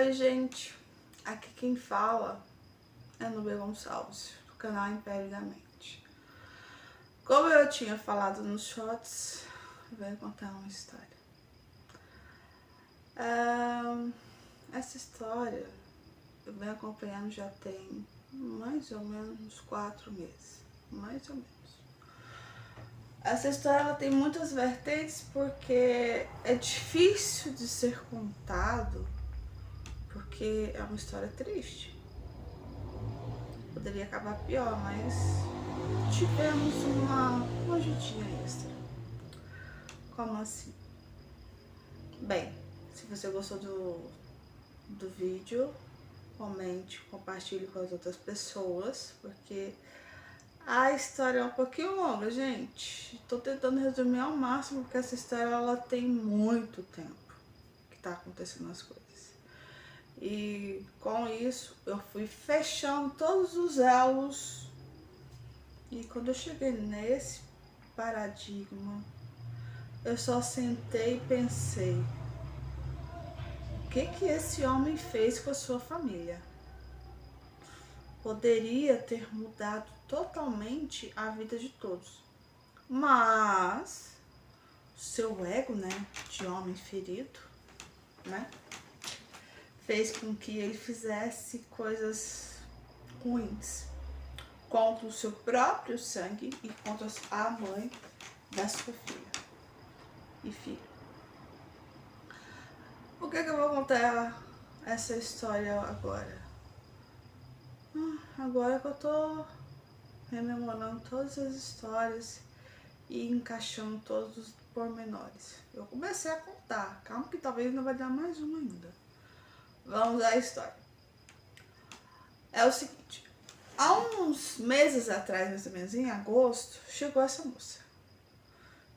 Oi, gente, aqui quem fala é Nubia Gonçalves, do canal Império da Mente. Como eu tinha falado nos shots, eu venho contar uma história. Essa história eu venho acompanhando já tem mais ou menos uns 4 meses, mais ou menos. Essa história ela tem muitas vertentes porque é difícil de ser contado, porque é uma história triste. Poderia acabar pior, mas tivemos uma ajudinha extra. Como assim? Bem, se você gostou do vídeo, comente, compartilhe com as outras pessoas, porque a história é um pouquinho longa, gente. Tô tentando resumir ao máximo, porque essa história ela tem muito tempo que tá acontecendo as coisas. E com isso eu fui fechando todos os elos. E quando eu cheguei nesse paradigma, eu só sentei e pensei: o que esse homem fez com a sua família? Poderia ter mudado totalmente a vida de todos, mas seu ego, né, de homem ferido, né, fez com que ele fizesse coisas ruins contra o seu próprio sangue e contra a mãe da sua filha e filho. Por que eu vou contar essa história agora? Agora que eu tô rememorando todas as histórias e encaixando todos os pormenores. Eu comecei a contar, calma que talvez não vai dar mais uma ainda. Vamos à história. É o seguinte, há uns meses atrás, mais ou menos em agosto, chegou essa moça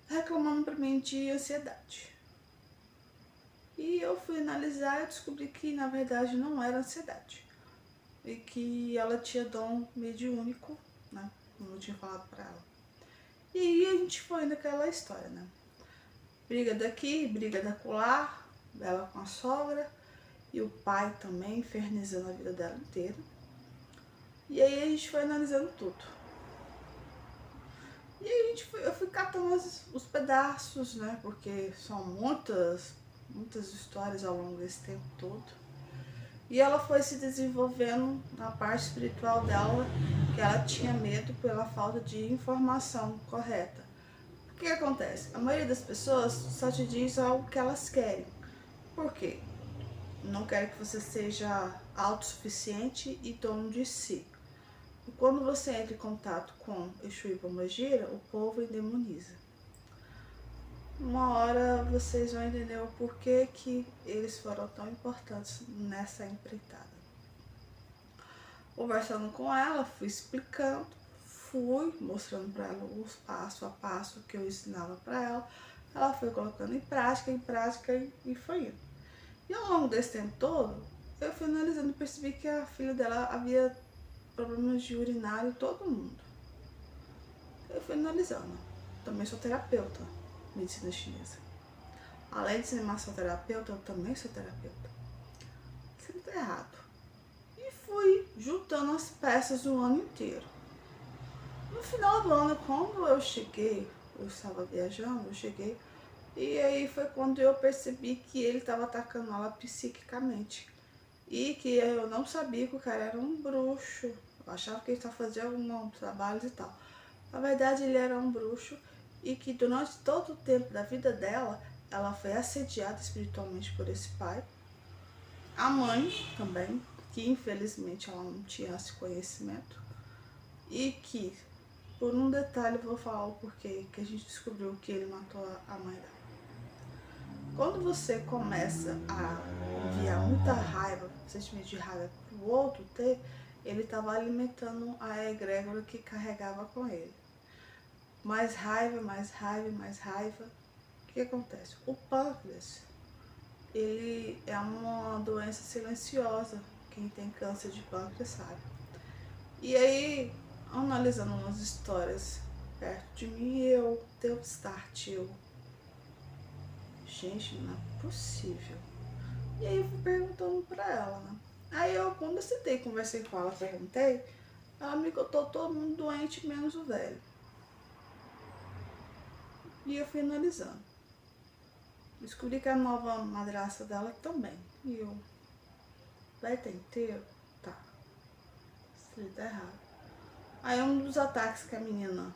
reclamando pra mim de ansiedade. E eu fui analisar e descobri que na verdade não era ansiedade. E que ela tinha dom mediúnico, né? Como eu tinha falado pra ela. E aí a gente foi naquela história, né? Briga daqui, briga da colar, dela com a sogra. E o pai também infernizando a vida dela inteira. E aí a gente foi analisando tudo. E aí eu fui catando os pedaços, né? Porque são muitas histórias ao longo desse tempo todo. E ela foi se desenvolvendo na parte espiritual dela, que ela tinha medo pela falta de informação correta. O que acontece? A maioria das pessoas só te diz algo que elas querem. Por quê? Não querem que você seja autossuficiente e dono de si. E quando você entra em contato com Exu e Pombagira, o povo endemoniza. Uma hora vocês vão entender o porquê que eles foram tão importantes nessa empreitada. Conversando com ela, fui explicando, fui mostrando para ela os passo a passo que eu ensinava para ela. Ela foi colocando em prática e foi indo. E ao longo desse tempo todo, eu fui analisando e percebi que a filha dela havia problemas de urinário em todo mundo. Eu fui analisando. Também sou terapeuta, medicina chinesa. Além de ser massoterapeuta, eu também sou terapeuta. Sempre tá errado. E fui juntando as peças o ano inteiro. No final do ano, quando eu cheguei, eu estava viajando, eu cheguei, e aí foi quando eu percebi que ele estava atacando ela psiquicamente. E que eu não sabia que o cara era um bruxo. Eu achava que ele estava fazendo alguns trabalhos e tal. Na verdade, ele era um bruxo e que durante todo o tempo da vida dela, ela foi assediada espiritualmente por esse pai. A mãe também, que infelizmente ela não tinha esse conhecimento. E que, por um detalhe, eu vou falar o porquê que a gente descobriu que ele matou a mãe dela. Quando você começa a enviar muita raiva, sentimento de raiva para o outro ter, ele estava alimentando a egrégora que carregava com ele. Mais raiva, mais raiva, mais raiva. O que acontece? O pâncreas, ele é uma doença silenciosa. Quem tem câncer de pâncreas sabe. E aí, analisando umas histórias perto de mim, eu dei um start. Gente, não é possível. E aí eu fui perguntando pra ela, né? Aí eu, quando eu sentei, conversei com ela, perguntei, ela me contou todo mundo doente, menos o velho. E eu fui analisando. Descobri que a nova madrasta dela também. E eu, vai ter inteiro? Tá. Se ele tá errado. Aí um dos ataques que a menina,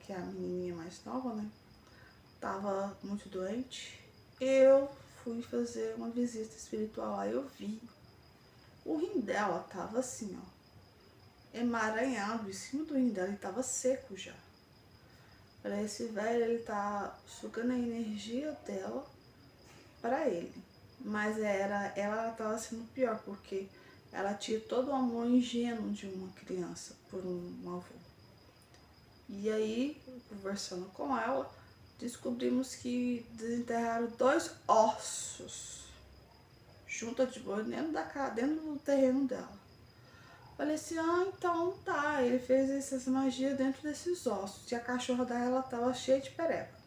que é a menininha mais nova, né? Tava muito doente. Eu fui fazer uma visita espiritual. Aí eu vi. O rim dela tava assim, ó. Emaranhado em cima do rim dela. Ele tava seco já. Falei, esse velho, ele tá sugando a energia dela pra ele. Mas ela tava sendo pior, porque ela tinha todo o amor ingênuo de uma criança por um avô. E aí, conversando com ela, descobrimos que desenterraram 2 ossos junto de boi dentro do terreno dela. Falei assim, então tá, ele fez essas magias dentro desses ossos. E a cachorra dela tava cheia de perepa.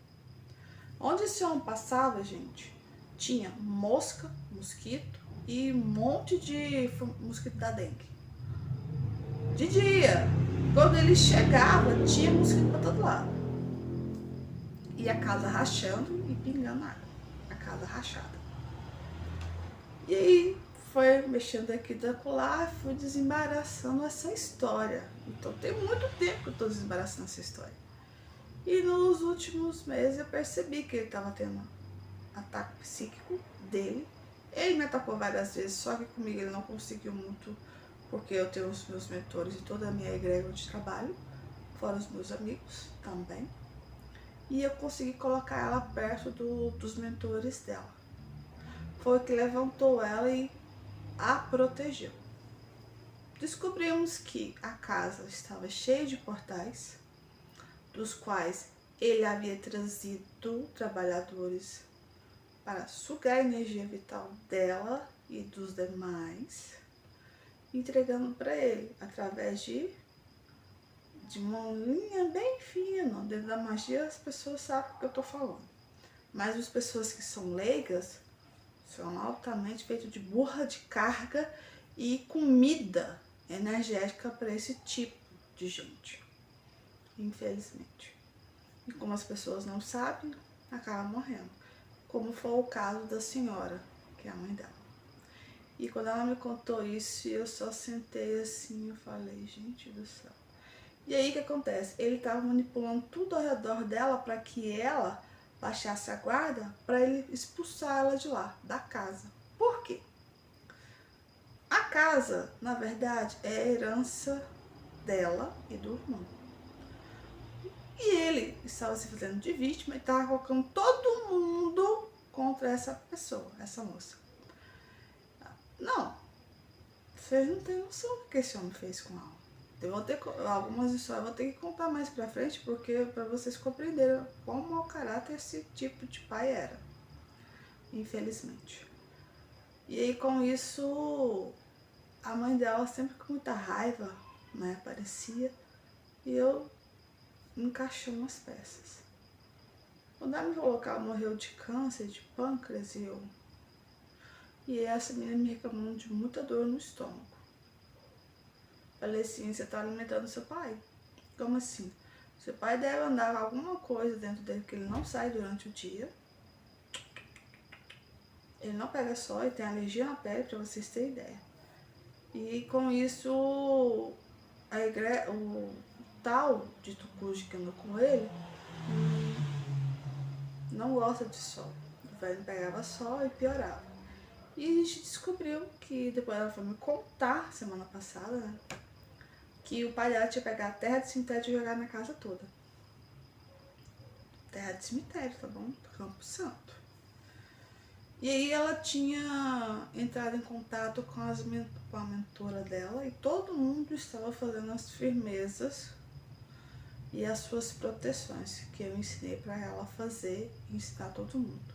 Onde esse homem passava, gente, tinha mosca, mosquito e um monte de mosquito da dengue. De dia, quando ele chegava, tinha mosquito pra todo lado. E a casa rachando e pingando água. A casa rachada. E aí foi mexendo aqui da colar, fui desembaraçando essa história. Então tem muito tempo que eu tô desembaraçando essa história. E nos últimos meses eu percebi que ele tava tendo ataque psíquico dele. Ele me atacou várias vezes, só que comigo ele não conseguiu muito, porque eu tenho os meus mentores e toda a minha egrégora de trabalho, fora os meus amigos também. E eu consegui colocar ela perto dos mentores dela. Foi o que levantou ela e a protegeu. Descobrimos que a casa estava cheia de portais, dos quais ele havia trazido trabalhadores para sugar a energia vital dela e dos demais, entregando para ele através de uma linha bem fina. Dentro da magia as pessoas sabem o que eu estou falando, mas as pessoas que são leigas são altamente feitas de burra de carga e comida energética para esse tipo de gente, infelizmente. E como as pessoas não sabem, acabam morrendo, como foi o caso da senhora, que é a mãe dela. E quando ela me contou isso, eu só sentei assim, eu falei, gente do céu. E aí o que acontece? Ele estava manipulando tudo ao redor dela para que ela baixasse a guarda, para ele expulsar ela de lá, da casa. Por quê? A casa, na verdade, é a herança dela e do irmão. E ele estava se fazendo de vítima e estava colocando todo mundo contra essa pessoa, essa moça. Não, vocês não têm noção do que esse homem fez com ela. Eu vou ter algumas histórias, vou ter que contar mais pra frente, porque para vocês compreenderem quão mau caráter esse tipo de pai era, infelizmente. E aí com isso, a mãe dela sempre com muita raiva, né, parecia, e eu encaixando as peças. Quando ela me falou que ela morreu de câncer, de pâncreas, e essa menina me reclamando de muita dor no estômago. Falei assim, você tá alimentando seu pai? Como assim? Seu pai deve andar com alguma coisa dentro dele que ele não sai durante o dia. Ele não pega sol, ele tem alergia na pele, pra vocês terem ideia. E com isso, o tal de Tucuji que andou com ele não gosta de sol. O velho pegava sol e piorava. E a gente descobriu que, depois ela foi me contar, semana passada, né, que o pai dela tinha pegado a terra de cemitério e jogar na casa toda. Terra de cemitério, tá bom? Campo Santo. E aí ela tinha entrado em contato com a mentora dela e todo mundo estava fazendo as firmezas e as suas proteções que eu ensinei para ela fazer e ensinar todo mundo.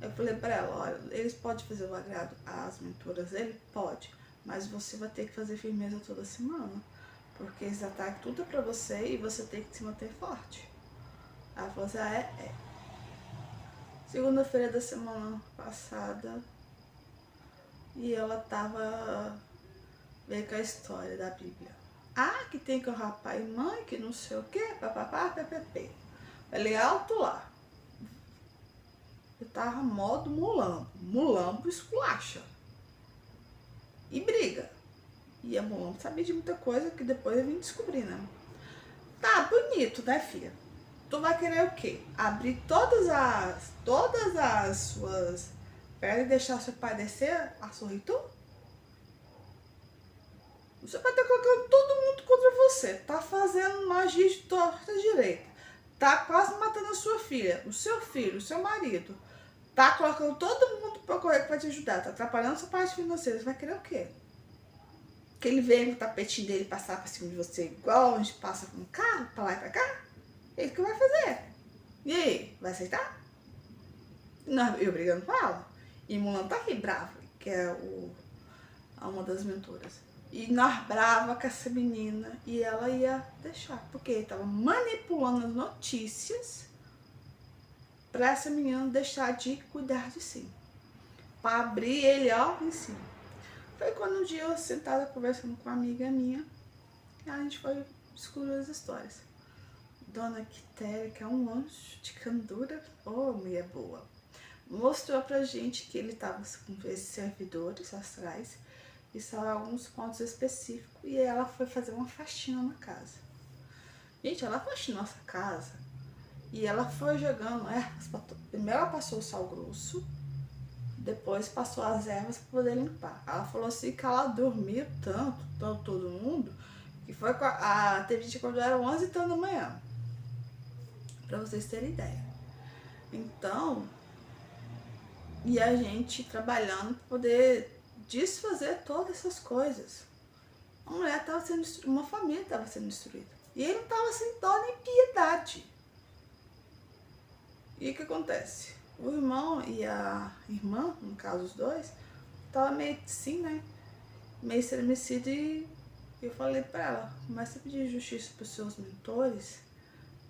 Eu falei para ela, olha, eles podem fazer o agrado às mentoras dele? Pode, mas você vai ter que fazer firmeza toda semana, porque esse ataque tudo é para você e você tem que se manter forte. Ela falou assim, é. Segunda-feira da semana passada, e ela tava veio com a história da Bíblia. Ah, que tem que honrar pai e mãe, que não sei o que, papapá, ppp. Falei alto lá. Eu tava modo mulambo. Mulambo esculacha. E briga. E a mulambo sabia de muita coisa que depois eu vim descobrir, né? Tá bonito, né, filha? Tu vai querer o quê? Abrir todas as suas pernas e deixar seu pai descer a sorrir tu? Você vai estar colocando todo mundo contra você. Tá fazendo magia de torta direita. Tá quase matando a sua filha, o seu filho, o seu marido. Tá colocando todo mundo pra correr que vai te ajudar. Tá atrapalhando sua parte financeira. Você vai querer o quê? Que ele venha com o tapetinho dele passar pra cima de você igual a gente passa com um carro, pra lá e pra cá? Ele que vai fazer. E aí, vai aceitar? Não, eu brigando com ela. E Mulan tá aqui brava, que é uma das mentoras. E nós brava com essa menina. E ela ia deixar, porque ele tava manipulando as notícias pra essa menina deixar de cuidar de si. Pra abrir ele, ó, em cima. Foi quando um dia eu sentada conversando com uma amiga minha, e a gente foi descobrir as histórias. Dona Quitéria, que é um anjo de candura, oh, mulher boa, mostrou pra gente que ele tava com esses servidores astrais, e são alguns pontos específicos, e ela foi fazer uma faxina na casa. Gente, ela faxinou nossa casa, e ela foi jogando ervas, primeiro ela passou o sal grosso, depois passou as ervas para poder limpar. Ela falou assim que ela dormiu tanto todo mundo, que foi teve gente que acordou, era 11 da manhã, para vocês terem ideia. Então, e a gente trabalhando para poder desfazer todas essas coisas. A mulher estava sendo destruída, uma família estava sendo destruída. E ele estava sem dó nem piedade. E o que acontece? O irmão e a irmã, no caso os dois, tava meio assim, né? Meio estremecido, e eu falei pra ela, começa a pedir justiça pros seus mentores,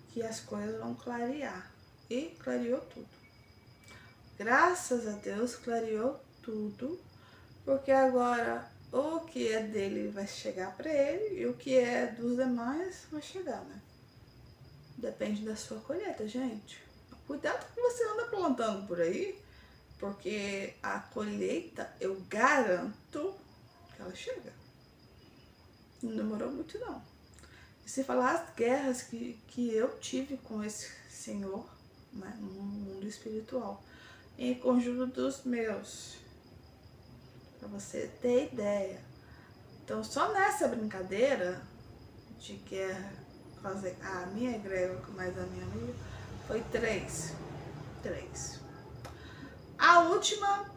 que as coisas vão clarear. E clareou tudo. Graças a Deus clareou tudo, porque agora o que é dele vai chegar pra ele e o que é dos demais vai chegar, né? Depende da sua colheita, gente. Cuidado que você anda plantando por aí, porque a colheita, eu garanto que ela chega. Não demorou muito, não. E se falar as guerras que eu tive com esse senhor, né, no mundo espiritual, em conjunto dos meus, pra você ter ideia. Então, só nessa brincadeira de guerra, a minha egrégora com mais a minha amiga, foi 3. A última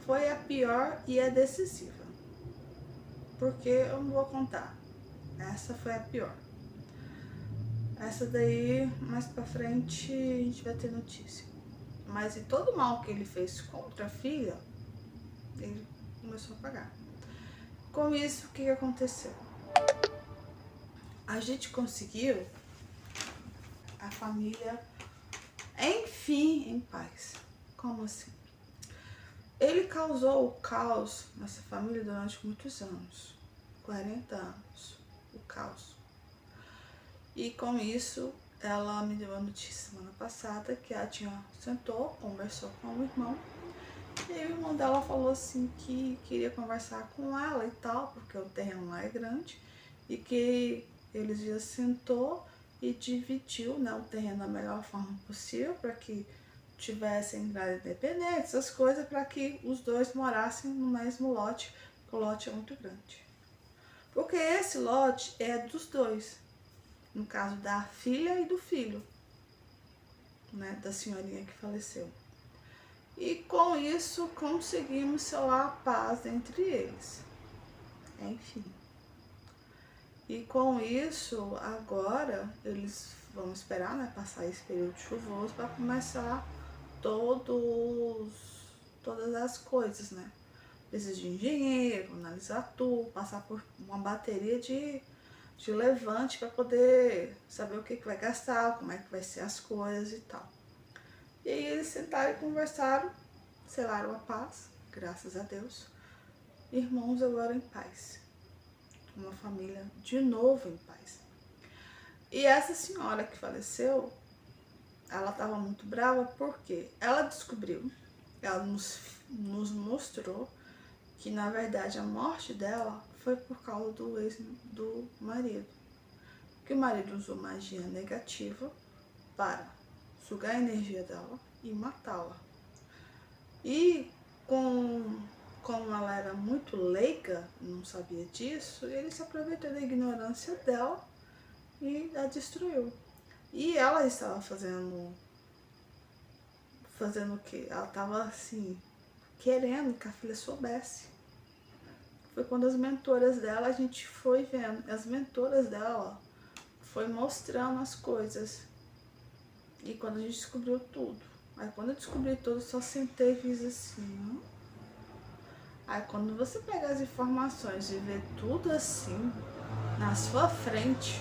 foi a pior e a decisiva. Porque eu não vou contar. Essa foi a pior. Essa daí, mais pra frente, a gente vai ter notícia. Mas e todo o mal que ele fez contra a filha, ele começou a pagar. Com isso, o que aconteceu? A gente conseguiu a família, enfim, em paz. Como assim? Ele causou o caos nessa família durante muitos anos. 40 anos. O caos. E com isso, ela me deu a notícia semana passada que ela sentou, conversou com o irmão. E aí o irmão dela falou assim que queria conversar com ela e tal, porque o terreno lá é grande. E que eles já sentou e dividiu, né, o terreno da melhor forma possível para que tivesse entrada independente, essas coisas, para que os dois morassem no mesmo lote, que o lote é muito grande. Porque esse lote é dos dois, no caso da filha e do filho, né, da senhorinha que faleceu. E com isso conseguimos selar a paz entre eles. Enfim. E com isso, agora eles vão esperar, né, passar esse período chuvoso para começar todas as coisas, né? Precisa de engenheiro, analisar tudo, passar por uma bateria de levante para poder saber o que vai gastar, como é que vai ser as coisas e tal. E aí eles sentaram e conversaram, selaram a paz graças a Deus. Irmãos agora em paz. Uma família de novo em paz. E essa senhora que faleceu, ela estava muito brava porque ela descobriu, ela nos mostrou que na verdade a morte dela foi por causa do marido. Que o marido usou magia negativa para sugar a energia dela e matá-la. E como ela era muito leiga, não sabia disso, ele se aproveitou da ignorância dela e a destruiu. E ela estava fazendo o quê? Ela estava assim, querendo que a filha soubesse. Foi quando as mentoras dela, a gente foi vendo, as mentoras dela foi mostrando as coisas. E quando a gente descobriu tudo. Aí quando eu descobri tudo, só sentei e fiz assim, ó. Aí quando você pega as informações e vê tudo assim, na sua frente,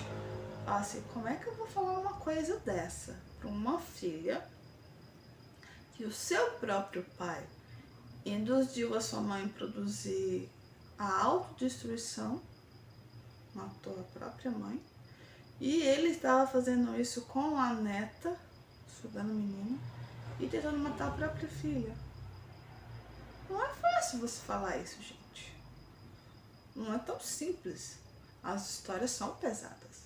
fala assim, como é que eu vou falar uma coisa dessa para uma filha que o seu próprio pai induziu a sua mãe a produzir a autodestruição, matou a própria mãe, e ele estava fazendo isso com a neta, sugando o menino, e tentando matar a própria filha. Não é fácil você falar isso, gente. Não é tão simples. As histórias são pesadas.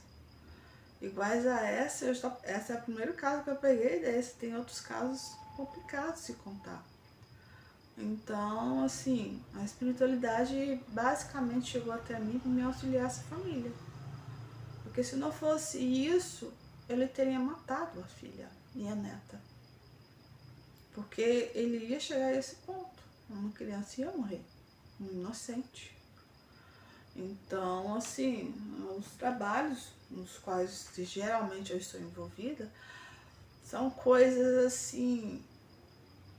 Iguais a essa, essa é o primeiro caso que eu peguei desse. Tem outros casos complicados de se contar. Então, assim, a espiritualidade basicamente chegou até mim para me auxiliar essa família. Porque se não fosse isso, ele teria matado a filha, minha neta. Porque ele ia chegar a esse ponto. Uma criança ia morrer, um inocente. Então, assim, os trabalhos nos quais geralmente eu estou envolvida são coisas assim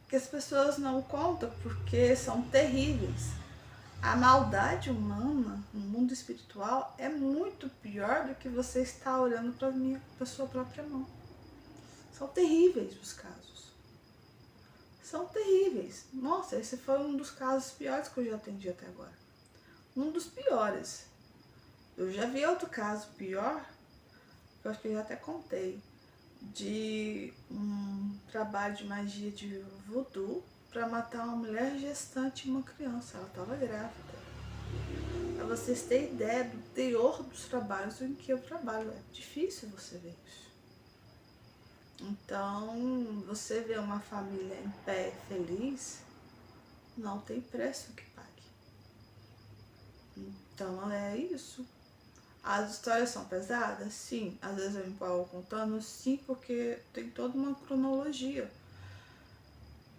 que as pessoas não contam porque são terríveis. A maldade humana no mundo espiritual é muito pior do que você está olhando para sua própria mão. São terríveis os casos. São terríveis. Nossa, esse foi um dos casos piores que eu já atendi até agora. Um dos piores. Eu já vi outro caso pior, que eu acho que eu já até contei, de um trabalho de magia de voodoo para matar uma mulher gestante e uma criança. Ela estava grávida. Para vocês terem ideia do teor dos trabalhos em que eu trabalho. É difícil você ver isso. Então, você vê uma família em pé, feliz, não tem preço que pague. Então, é isso. As histórias são pesadas? Sim. Às vezes eu me empolgo contando? Sim, porque tem toda uma cronologia.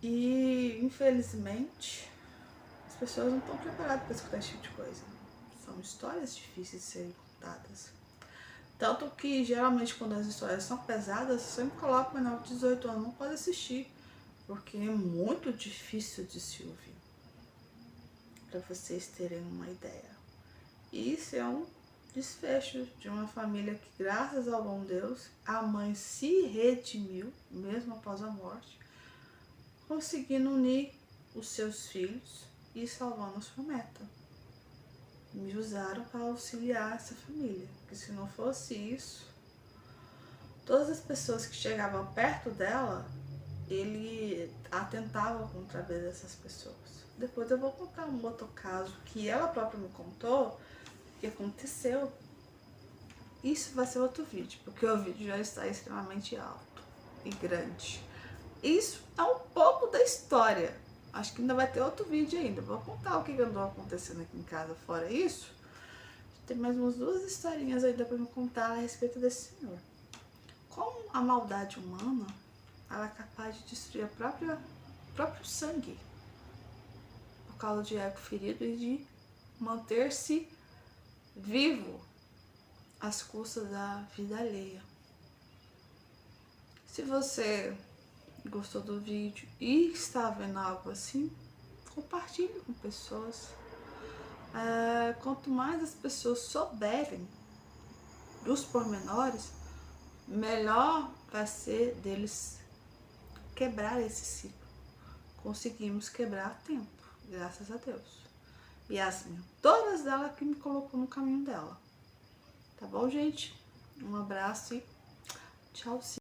E, infelizmente, as pessoas não estão preparadas para escutar esse tipo de coisa. São histórias difíceis de serem contadas. Tanto que, geralmente, quando as histórias são pesadas, eu sempre coloco menor de 18 anos, não pode assistir. Porque é muito difícil de se ouvir. Para vocês terem uma ideia. Isso é um desfecho de uma família que, graças ao bom Deus, a mãe se redimiu, mesmo após a morte, conseguindo unir os seus filhos e salvando a sua neta. Me usaram para auxiliar essa família, porque se não fosse isso, todas as pessoas que chegavam perto dela, ele atentava contra a vida dessas pessoas. Depois eu vou contar um outro caso que ela própria me contou, que aconteceu. Isso vai ser outro vídeo, porque o vídeo já está extremamente alto e grande. Isso é um pouco da história. Acho que ainda vai ter outro vídeo ainda. Vou contar o que andou acontecendo aqui em casa fora isso. Tem mais umas 2 historinhas ainda para me contar a respeito desse senhor. Como a maldade humana, ela é capaz de destruir o próprio sangue por causa de ego ferido e de manter-se vivo às custas da vida alheia. Se você gostou do vídeo e está vendo algo assim, compartilhe com pessoas. Quanto mais as pessoas souberem dos pormenores, melhor vai ser deles quebrar esse ciclo. Conseguimos quebrar a tempo. Graças a Deus. E as mentoras dela que me colocou no caminho dela. Tá bom, gente? Um abraço e tchau.